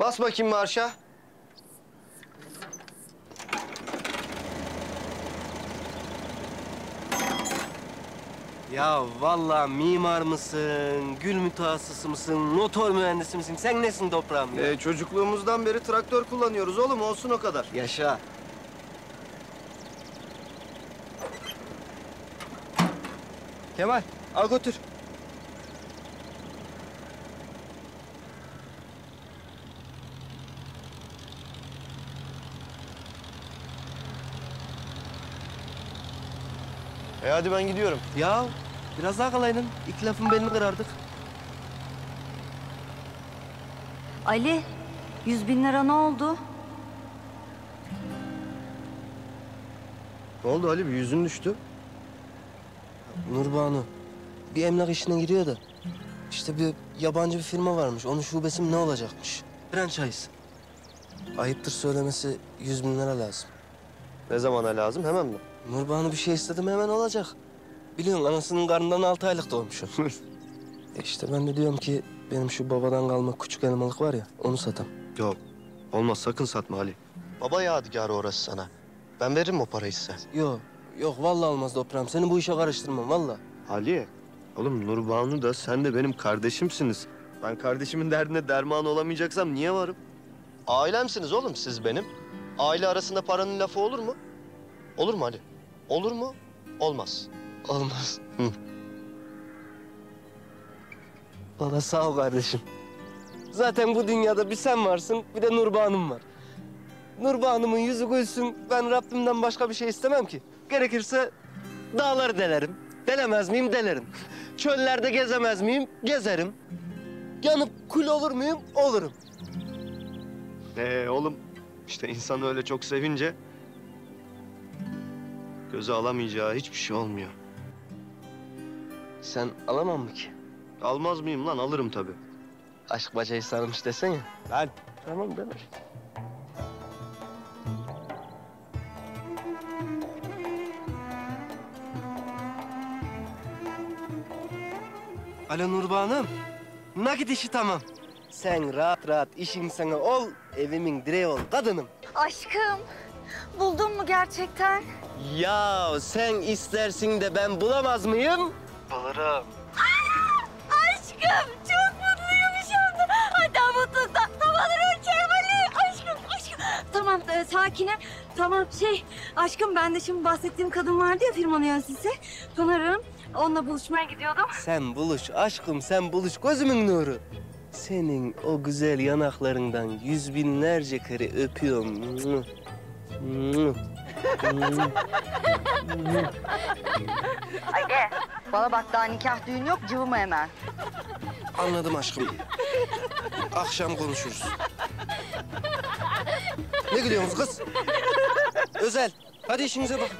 Bas bakayım marşa. Ya vallahi mimar mısın, gül mütehassısı mısın, motor mühendisi misin? Sen nesin toprağım ya? Çocukluğumuzdan beri traktör kullanıyoruz oğlum, olsun o kadar. Yaşa. Kemal, al götür. Hadi ben gidiyorum. Ya biraz daha kalaydın. İlk lafın belini kırardık. Ali, 100.000 lira ne oldu? Ne oldu Ali, bir yüzün düştü? Nurbanu, bir emlak işine giriyor da. İşte bir yabancı bir firma varmış. Onun şubesi mi ne olacakmış? Franchise. Ayıptır söylemesi 100.000 lira lazım. Ne zamana lazım, hemen mi? Nurbanu bir şey istedim hemen olacak. Biliyorsun anasının karnından 6 aylık doğmuşum. İşte ben de diyorum ki benim şu babadan kalma küçük elmalık var ya onu satam. Yok, olmaz, sakın satma Ali. Baba yadigarı orası sana. Ben veririm o parayı size. Yok vallahi olmaz toprağım. Seni bu işe karıştırmam vallahi. Ali, oğlum Nurbanu da sen de benim kardeşimsiniz. Ben kardeşimin derdine derman olamayacaksam niye varım? Ailemsiniz oğlum siz benim. Aile arasında paranın lafı olur mu? Olur mu Ali? Olur mu? Olmaz. Olmaz. Hı. Valla sağ ol kardeşim. Zaten bu dünyada bir sen varsın, bir de Nurbanu'm var. Nurbanu'mun yüzü gülsün, ben Rabbimden başka bir şey istemem ki. Gerekirse dağları delerim. Delemez miyim? Delerim. Çöllerde gezemez miyim? Gezerim. Yanıp kül olur muyum? Olurum. Oğlum, işte insan öyle çok sevince göze alamayacağı hiçbir şey olmuyor. Sen alamam mı ki? Almaz mıyım lan? Alırım tabii. Aşk bacayı sarmış desene. Lan. Tamam deme. Alo Nurban'ım. Nakit işi tamam. Sen rahat rahat işin sana ol, evimin direği ol kadınım. Aşkım, buldun mu gerçekten? Ya sen istersin de ben bulamaz mıyım? Bulurum. Aşkım, çok mutluyum şu anda. Hatta mutluluktan havaları uçuyorum Ali. Aşkım. Tamam, sakinim. Tamam, aşkım ben de şimdi bahsettiğim kadın vardı ya firmanın yöneticisi. Pınar'ım, onunla buluşmaya gidiyordum. Sen buluş aşkım, sen buluş gözümün nuru. Senin o güzel yanaklarından 100.000'lerce kere öpüyorum. Ali, bana bak daha nikah düğün yok, cıvıma hemen. Anladım aşkım. Akşam konuşuruz. Ne gülüyorsunuz kız? Özel. Hadi işinize bakın.